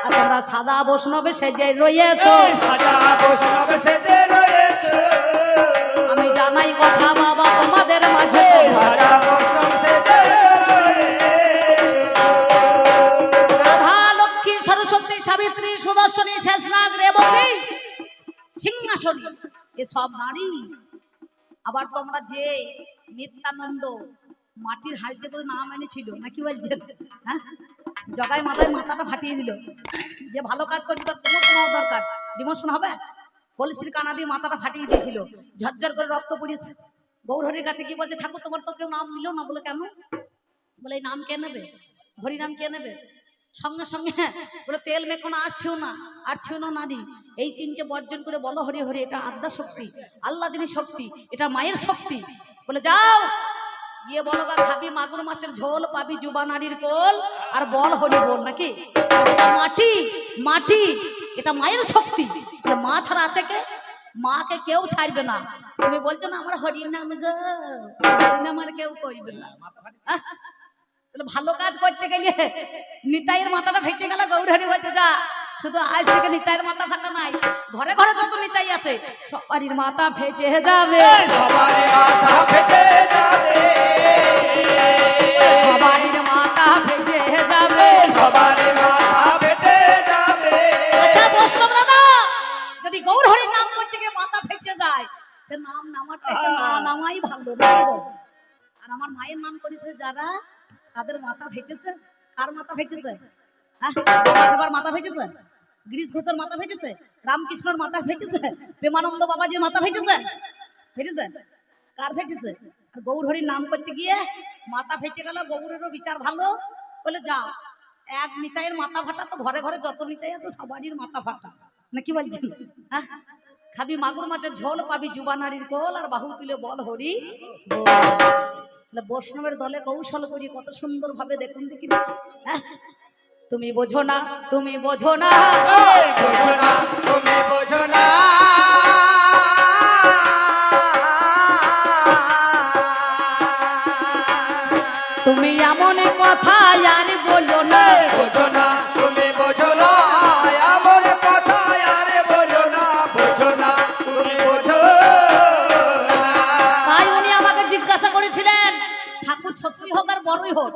আর তোমরা সাদা বৈষ্ণবে সেজে রয়েছো, সাদা বৈষ্ণব সেজে রয়েছে। আমি জানাই কথা বাবা তোমাদের মাঝে, সাদা বৈষ্ণব সেজে রয়েছে। রাধা, লক্ষ্মী, সরস্বতী, সাবিত্রী, সুদর্শনী, শেষনাগ, রেবতী, সিংহাসনী, এসব নারী। আবার তোমরা যে নিত্যানন্দ মাটির হাড়িতে করে নাম এনেছিল, নাকি বলছেন? হ্যাঁ, জগায় মাথায় মাথাটা ফাটিয়ে দিল। যে ভালো কাজ করছে তার তোমার দরকার, ডিমোশন হবে। কলসির কানা দিয়ে মাথাটা ফাটিয়ে দিয়েছিল, ঝরঝর করে রক্ত পড়িয়েছে। গৌরহরির কাছে কি বলছে, ঠাকুর তোমার তো কেউ নাম নিল না। বলে কেন? বলে এই নাম কে নেবে, হরি নাম কে নেবে? সঙ্গে সঙ্গে বলে তেল মেখোনো আসছেও না, আসছেও না নারী, এই 3টে বর্জন করে বলো হরি হরি। এটা আদ্যা শক্তি, আল্লাদিনী শক্তি, এটা মায়ের শক্তি। বলে যাও গিয়ে বলো গা, খাবি মাগুর মাছের ঝোল, পাবি যুবা নারীর কোল, আর বল হরি বল। নাকি এটা মাটি, মাটি, এটা মায়ের শক্তি। মা ছাড়া আছে কে? মাকে কেউ ছাড়বে না। তুমি বলছো না আমার হরি নাম গো, হরি নাম আর কেউ করবে না। তাহলে ভালো কাজ করতে গেলে নিতাইয়ের মাথাটা ফেটে গেল, গৌরহরি বলছে যা, শুধু আজ থেকে নিতাইয়ের মাথা ফাটা নাই, ঘরে ঘরে যত নিতাই আছে সবারই মাথা ফেটে যাবে, সবারই মাথা ফেটে যাবে, সবারই মাথা ফেটে যাবে, সবারই মাথা ফেটে যাবে। আচ্ছা বৈষ্ণব দাদা, যদি গৌরহরির নাম করতে গিয়ে মাথা ফেটে যায়, সে নাম নামার চাইতে না নামাই ভালো। আর আমার মায়ের নাম করেছে যারা, তাদের মাথা ফেটেছে। কার মাথা ফেটেছে? হ্যাঁ, বাবার মাথা ফেটেছে, গিরিশ ঘোষের মাথা ফেটেছে, রামকৃষ্ণর মাথা ফেটেছে, প্রেমানন্দ বাবাজির মাথা ফেটেছে, ফেটেছে। কার ফেটেছে? আর গৌরহরির নাম করতে গিয়ে মাথা ফেটে গেল। গৌরেরও বিচার ভালো, বলে যাও, এক নিতাইয়ের মাথা ফাটা তো ঘরে ঘরে যত নিতাই আছে সবারই মাথা ফাটা, নাকি বলছেন? হ্যাঁ, খাবি মাগুর মাছের ঝোল, পাবি যুবা নারীর কোল, আর বাহু তুলে বল হরি বল। বৈষ্ণবের দলে কৌশল করি কত সুন্দর ভাবে, দেখুন দেখি। তুমি বোঝো না, তুমি বোঝো না, বোঝো না, তুমি বোঝো না, তুমি এমন কথা আর বলো না, বোঝো না, তুমি বোঝো না, এমন কথা আর বলো না, বোঝো না, তুমি বোঝো না। তাই উনি আমাকে জিজ্ঞাসা করেছিলেন, ঠাকুর ছোটই হোক আর বড়ই হোক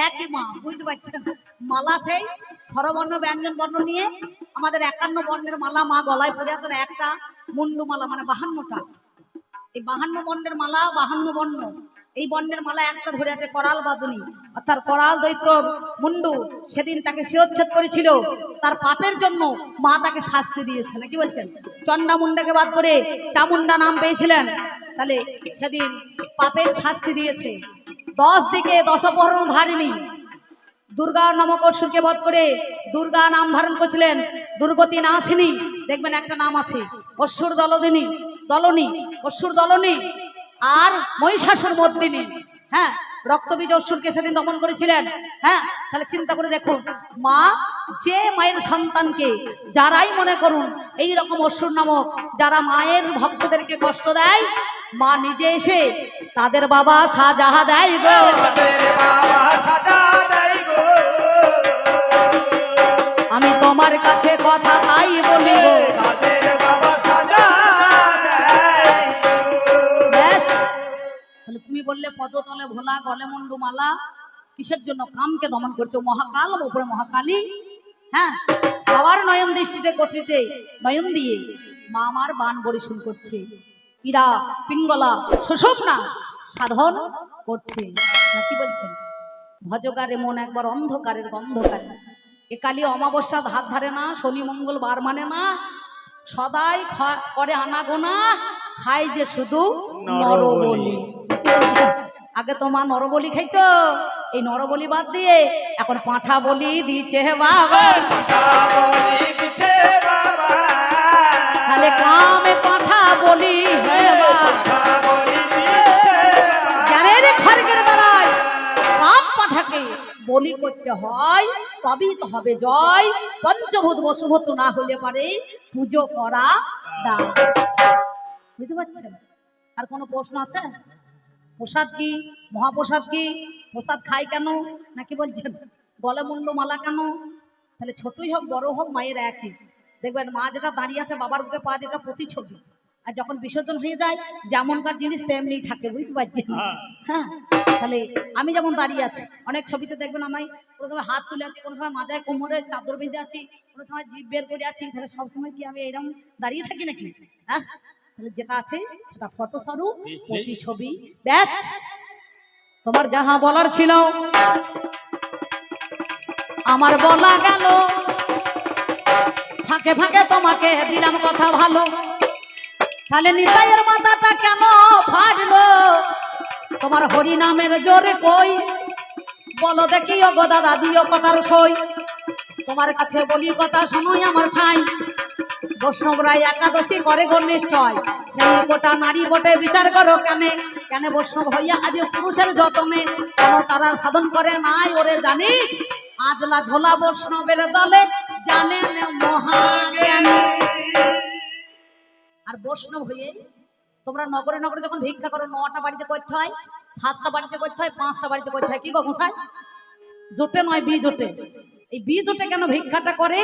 একই মা, বুঝতে পারছেন? মালা সেই স্বরবর্ণ ব্যঞ্জন বর্ণ নিয়ে আমাদের 51 বর্ণের মালা মা গলায় পরে আছেন, একটা মুন্ডু মালা, মানে 52টা। এই 52 বর্ণের মালা, 52 বর্ণ, এই বর্ণের মালা একটা ধরে আছে করাল বাদনী, অর্থাৎ করাল দৈত্য মুন্ডু সেদিন তাকে শিরচ্ছেদ করেছিল, তার পাপের জন্য মা তাকে শাস্তি দিয়েছে, নাকি বলছেন? চন্ডা মুন্ডাকে বাদ করে চামুন্ডা নাম পেয়েছিলেন, তাহলে সেদিন পাপের শাস্তি দিয়েছে। 10 দিকে দশপহরণ ধারিণী দুর্গা নামক অসুরকে বধ করে দুর্গা নাম ধারণ করেছিলেন দুর্গতি নাশিনী। দেখবেন একটা নাম আছে অসুর দলদিনী দলনী, অসুর দলনী আর মহিষাসুর মর্দিনী। হ্যাঁ, রক্তবীজ অসুরকে সেদিন দমন করেছিলেন। হ্যাঁ, তাহলে চিন্তা করে দেখুন, মা যে মায়ের সন্তানকে যারাই মনে করুন এই রকম অসুর নামক যারা মায়ের ভক্তদেরকে কষ্ট দেয়, মা নিজে এসে তাদের বাবা সাজাহা দেয় গো। তাদের বাবা সাজা দেয় গো। আমি তোমার কাছে কথা তাই বলি গো। তাদের বাবা সাজা দেয় গো। ব্যাস, তাহলে তুমি বললে পদতলে ভোলা গলে মুন্ডু মালা, কিসের জন্য? কামকে দমন করছো। মহাকাল উপরে মহাকালী। হ্যাঁ, বাবার নয়ন দৃষ্টিতে গতিতে নয়ন দিয়ে মা আমার বান বরিশন করছে, ইরা পিঙ্গলা সুষুম্না সাধন করছে। না কি বলছেন? ভজকারে মন একবার অন্ধকারের গন্ধকারে। এ কালী অমাবস্যা হাত ধারে না, শনি মঙ্গল বার মানে না, সদাই করে আনাগোনা, খায় যে শুধু নরবলি। কি বলছেন? আগে তো মা নরবলি খাইতো, এই নরবলি বাদ দিয়ে এখন পাঁঠা বলি দিচ্ছে বাবা। পাঠা বলি দিছে বাবা। তাহলে কামে পাঁঠা বলি হে বাবা। পাঠা বলি দিছে বাবা। জ্ঞানের খড়গের বেলায় কাম পাঠাকে বলি করতে হয়, তবেই তো হবে জয়। পঞ্চভূত বসুভূত না হলে পারে পুজো করা দান। বুঝতে পারছেন? আর কোনো প্রশ্ন আছে? প্রসাদ কি? মহাপ্রসাদ কি? প্রসাদ খাই কেন? নাকি বলছেন গলে মুন্ড মালা কেন? তাহলে ছোটই হোক বড় হোক মায়ের একই। দেখবেন মা যেটা দাঁড়িয়ে আছে বাবার বুকে পা, যেটা প্রতিছবি। আর যখন বিসর্জন হয়ে যায় যেমনকার জিনিস তেমনি থাকে। বুঝতে পারছেন? হ্যাঁ, তাহলে আমি যেমন দাঁড়িয়ে আছি, অনেক ছবিতে দেখবেন আমি কোনো সময় হাত তুলে আছি, কোনো সময় মাজায় কোমরে চাদর বেঁধে আছি, কোনো সময় জিভ বের করে আছি। তাহলে সবসময় কি আমি এরকম দাঁড়িয়ে থাকি নাকি? হ্যাঁ, তাহলে যেটা আছে সেটা ফটো স্বরূপ প্রতিছবি। ব্যাস, তোমার যাহা বলার ছিল আমার বলা গেল। ফাঁকে ফাঁকে তোমাকে দিলাম কথা ভালো। তাহলে নিতাইয়ের মাথাটা কেন ফাটলো? তোমার হরি নামের জোরে কই বলো দেখি ও গো দাদা, দিও কথার সই। তোমার কাছে বলি কথা শোনোই আমার ঠাই। বৈষ্ণবরা একাদশী করে গো নিশ্চয়, সেই গোটা নারী বটে বিচার করো কেন? কেন বৈষ্ণব হইয়া আজ পুরুষের যতনে, কেন তারা সাধন করে নাই ওরে জানি? আজলা ঝোলা বৈষ্ণবের দলে জানেন মহাজ্ঞান। আর বৈষ্ণব হয়ে তোমরা নগরে নগরে যখন ভিক্ষা করো, 9টা বাড়িতে করতে হয়, 7টা বাড়িতে করতে হয়, 5টা বাড়িতে করতে হয়। কি গো গোসাই? জোটে নয়, বি জোটে। এই বি জোটে কেন ভিক্ষাটা করে?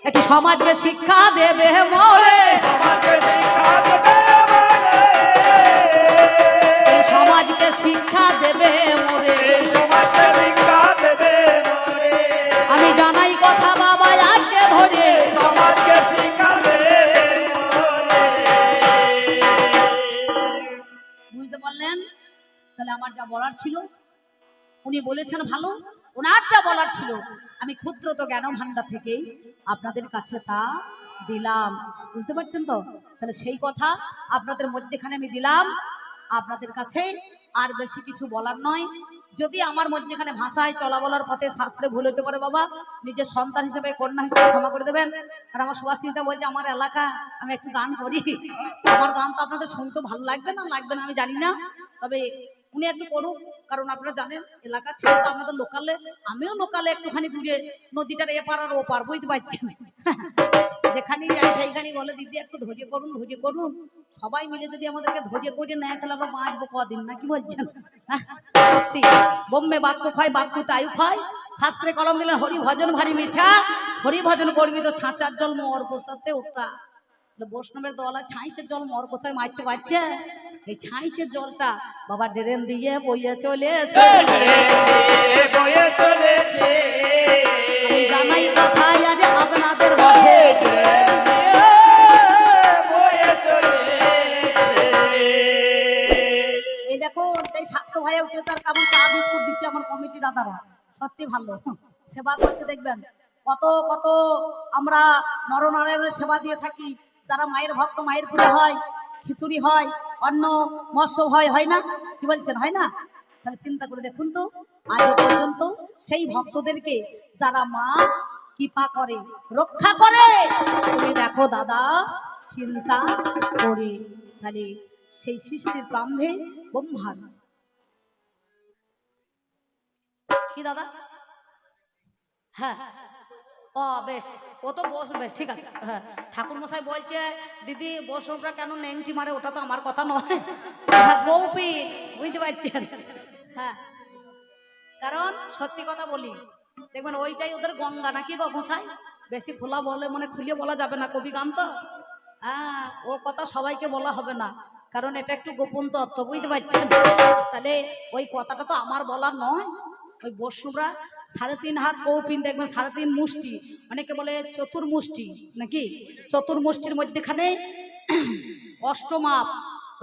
একটু সমাজকে শিক্ষা দেবে মোরে, সমাজকে শিক্ষা দেবে বলে। এই সমাজকে শিক্ষা দেবে মোরে। সমাজকে শিক্ষা দেবে বলে। আমি জানাই কথা বাবা আজকে ধরে, সমাজকে শিক্ষা দেবে বলে। বুঝতে পারলেন? তাহলে আমার যা বলার ছিল উনি বলেছেন ভালো, ওনার যা বলার ছিল আমি ক্ষুদ্র তো জ্ঞান ভান্ডার থেকে আপনাদের কাছে তা দিলাম। বুঝতে পারছেন তো? তাহলে সেই কথা আপনাদের মধ্যেখানে আমি দিলাম আপনাদের কাছে। আর বেশি কিছু বলার নয়। যদি আমার মধ্যেখানে ভাষায় চলা বলার পথে শাস্ত্রে ভুল হতে পারে বাবা, নিজের সন্তান হিসেবে কন্যা হিসেবে ক্ষমা করে দেবেন। আর আমার সুভাষিতা বলছে আমার এলাকা আমি একটু গান করি, আমার গান তো আপনাদের শুনতে ভালো লাগবে না লাগবে না আমি জানি না, তবে উনি একটু করুক। কারণ আপনারা জানেন এলাকা ছিল তো আপনাদের লোকালে, আমিও লোকালে একটুখানি দূরে নদীটার এপার আর ওপার। বুঝতে পারছেন? যেখানেই যাই সেইখানেই বলে দিদি একটু ধৈর্য করুন ধৈর্য করুন। সবাই মিলে যদি আমাদেরকে ধৈর্য করে নেয় তাহলে আমরা বাঁচবো কদিন, না কি বলছেন? সত্যি বোম্বে বাক্য খায় বাক্য তাই খায়। শাস্ত্রে কলম দিলেন হরি ভজন ভারী মিঠা, হরি ভজন করবি তো ছাঁচার জল মর কোচাতে ওটা। বৈষ্ণবের দলা ছাইচের জল মর কোচায় মারতে পারছে। এই ছাইচের জলটা বাবা ড্রেন দিয়ে বইয়ে চলেছে, বয়ে চলেছে। আমি জানাই কথাই আজ আপনাদের মাঝে। বয়ে চলেছে। এই দেখো এই স্বাস্থ্য ভাইয়া উঠে তার কেমন চা বিস্কুট দিচ্ছে আমার কমিটি দাদারা, সত্যি ভালো সেবা করছে। দেখবেন কত কত আমরা নরনারায়ণের সেবা দিয়ে থাকি। যারা মায়ের ভক্ত, মায়ের পূজা হয়, খিচুড়ি হয়, অন্ন মৎস্য হয়, হয় না? কি বলছেন? হয় না? তাহলে চিন্তা করে দেখুন তো, আজ পর্যন্ত সেই ভক্তদেরকে যারা মা কৃপা করে, রক্ষা করে, তুমি দেখো দাদা চিন্তা করে, তাহলে সেই সৃষ্টির প্রারম্ভে ব্রহ্মার কি দাদা, হ্যাঁ ও বেশ, ও তো বস, বেশ ঠিক আছে। হ্যাঁ, ঠাকুর মশাই বলছে দিদি বসরা কেন নেংটি মারে, ওটা তো আমার কথা নয়, গৌপী, বুঝতে পারছেন? হ্যাঁ, কারণ সত্যি কথা বলি, দেখবেন ওইটাই ওদের গঙ্গা নাকি গো মশাই, বেশি খোলা বলে মানে খুলিয়ে বলা যাবে না, কবি গান তো। হ্যাঁ, ও কথা সবাইকে বলা হবে না, কারণ এটা একটু গোপন তত্ত্ব, বুঝতে পারছেন? তাহলে ওই কথাটা তো আমার বলার নয়। ওই বৈষ্ণবরা 3.5 হাত কৌপিন, দেখবেন 3.5 মুষ্টি, অনেকে বলে চতুর্মুষ্টি নাকি, চতুর্মুষ্টির মধ্যেখানে অষ্টমাপ,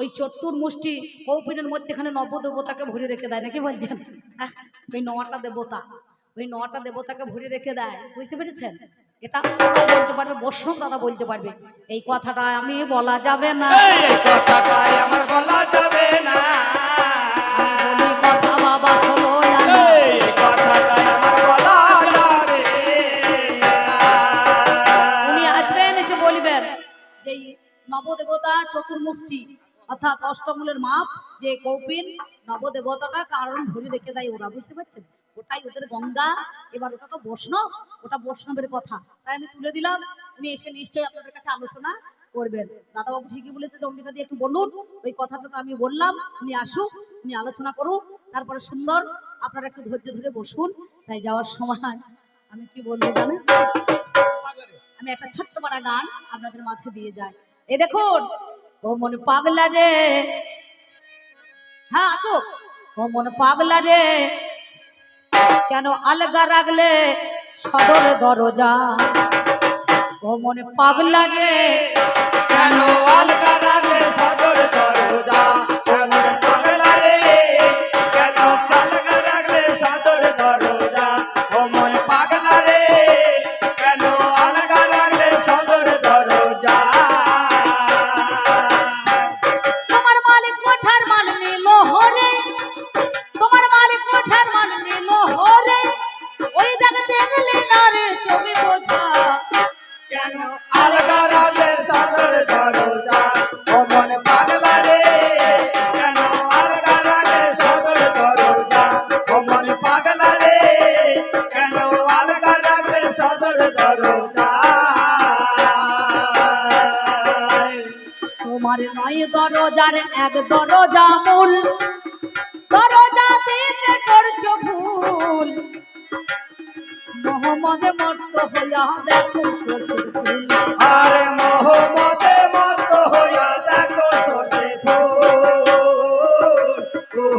ওই চতুর্মুষ্টি কৌপিনের মধ্যেখানে নবদেবতাকে ভরে রেখে দেয় নাকি বলছেন? ওই 9টা দেবতা, ওই 9টা দেবতাকে ভরে রেখে দেয়, বুঝতে পেরেছেন? এটা বলতে পারবে বৈষ্ণব দাদা, বলতে পারবে। এই কথাটা আমি বলা যাবে না, এই কথাটা আমার বলা যাবে না, আমি বলি কথা বাবা শোনো জানো। এই কথাটা আমার বলা যাবে না। উনি আসবেন, এসে বলবেন যে নবদেবতা চতুর্মুষ্টি অর্থাৎ অষ্টমূলের মাপ যে কৌপিন নবদেবতাটা কারণ ধরে রেখে দেয় ওরা, বুঝতে পারছেন? ওটাই ওদের গঙ্গা। এবার ওটা তো বৈষ্ণব, ওটা বৈষ্ণবের কথা, তাই আমি তুলে দিলাম। উনি এসে নিশ্চয়ই আপনাদের কাছে আলোচনা করবেন। দাদাবাবু ঠিকই বলেছে যে অম্বিকা দিয়ে একটু বলুন, ওই কথাটা তো আমি বললাম, উনি আসুক, উনি আলোচনা করুক, তারপরে সুন্দর আপনারা একটু ধৈর্য ধরে বসুন। তাই যাওয়ার সময় আমি কি বলবো জানেন, আমি একটা ছোট্ট পাড়া গান আপনাদের মাঝে দিয়ে যাই। এই দেখুন, ও মন পাগলা রে, হ্যাঁ আসো, ও মন পাগলা রে, কেন আলগা রাখলে সদর দরজা, ও মন পাগলা রে, কেন আলগা রাখলে সদর দরজা, কেন পাগলা রে, কেন আলগা রাখলে সদর দরজা, ও মন পাগলা রে, কেন আলগা রাখলে সদর দরজা। তোমার মালিক কোঠার মাল নিল হরে, তোমার মালিক কোঠার মাল নিল হরে, ওই দেখ দেখলে না রে চোখে বোঝা, কেন আলগা রাখলে সদর দরজা, ও মন পাগলা রে, কেন আলগা রাখলে সদর দরজা, ও মন পাগলা রে, কেন আলগা রাখলে সদর দরজা। তোমার নয় দরজার এক দরজা মূল, দরজা দিতে করছো ভুল, মোহাম্মদে মত্ত হইয়া দেখো সরষের ফুল, আরে মোহাম্মদে মত হইয়া দেখো সরষে ফুল,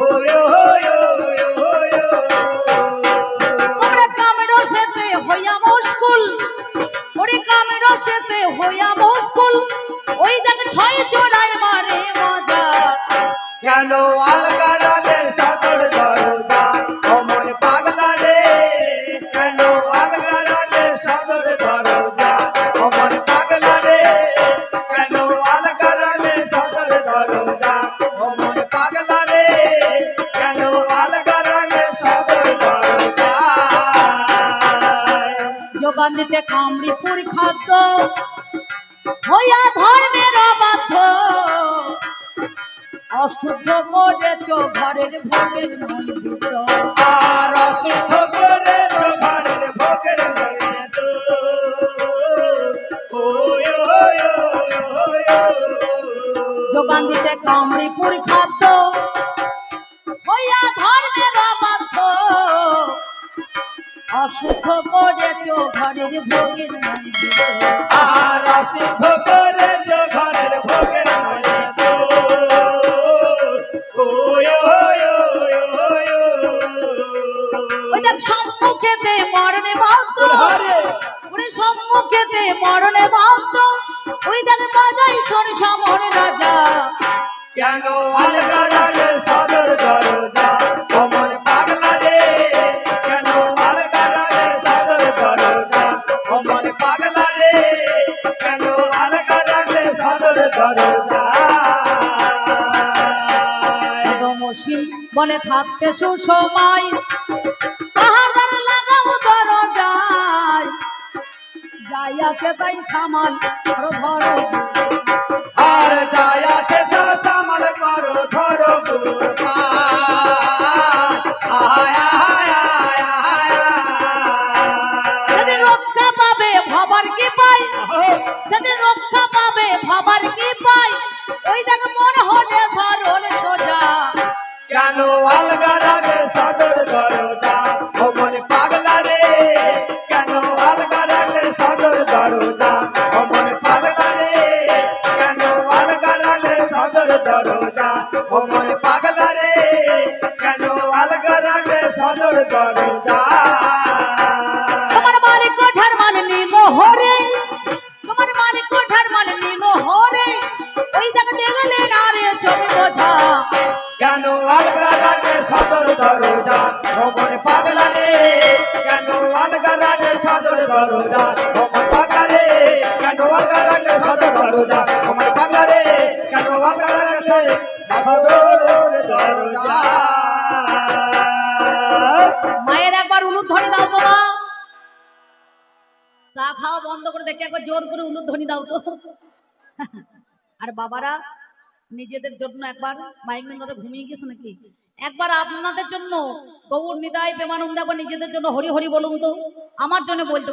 ওয় ওয় ওয় ওয়। তোমরা কামেরো সেতে হইয়া মুশকুল, ওরে কামেরো সেতে হইয়া মুশকুল, ওই দেখ ছয় চোরাই মারে মজা, কেন আলগা রাখলে সদর দরজা, ও মন পাগলা রে, কেন আলগা রাখলে সদর দরজা, ও মন পাগলা রে, কেন আলগা রাখলে সদর দরজা, ও মন পাগলা রে, কেন আলগা রাখলে সদর দরজা। যোগান দিতে কামড়ি পুরি খাদ্য হইয়া ধর্মের অবাধ্য, অশুদ্ধ করেছ ঘরের ভোগের নৈবেদ্য, আর অশুদ্ধ করেছ ঘরের ভোগের নৈবেদ্য, ওয় ওয় ওয় ওয়। যোগান দিতে কামড়ি পুরি খাদ্য হইয়া ধর্মের অবাধ্য, অশুদ্ধ করেছ ঘরের ভোগের নৈবেদ্য, আর অশুদ্ধ করেছ ঘরের ভোগের নৈবেদ্য, ওয় ওয় ওয় ওয়। ওই দেখ সম্মুখেতে মরণে ভক্ত, ওরে সম্মুখেতে মরণে ভক্ত, ওই দেখ বাজাই শোন সমর রাজা, কেন আলগা রাখলে সদর দরজা, ও মন পাগলা রে, কেন আলগা রাখলে সদর দরজা, ও মন পাগলা রে, কেন আলগা রাখলে সদর দরজা। মসিন বলে থাকতে সুসময় পাহাড় লাগাও দরজায় যাই আছে তাই সামাল ধরো ধরো আর যাই আছে সব সামাল করো ধরো গুর আয় আয় আয় আয় সেদিন রক্ষা পাবে ভাবার কি পাই সেদিন রক্ষা পাবে ভাবার কি পাই ওই দেখ মনে হলে সরল সোজা কেন আলগা রাগে সদর দরজা ও মন পাগলা রে কেন আলগা রাগে সদর দরজা ও মন পাগলা রে কেন আলগা রাগে সদর দরজা ও মন পাগলা রে কেন আলগা রাগে সদর দরজা তোমার মালিক কোঠার মাল নিমোহরে তোমার মালিক কোঠার মাল নিমোহরে ওই দেখ দেখলে না রে ছবি বোঝা কেন আলগা রাগে সদর দরজা ও মন পাগলা রে কেন আলগা রাগে সদর দরজা ও মন পাগলা রে কেন আলগা রাগে সদর দরজা ও মন পাগলা রে কেন আলগা রাগে সদর দরজা মায়ের একবার উলুধ্বনি দাও তো মা চা খাওয়া বন্ধ করে দেখে একবার জোর করে উলুধ্বনি দাও তো আর বাবারা নিজেদের জন্য একবার মাইক দাদা ঘুমিয়ে গেছে নাকি একবার আপনাদের জন্য গৌর নিতাই প্রেমানন্দ আবার নিজেদের জন্য হরি হরি বলুন তো আমার জন্য বলতে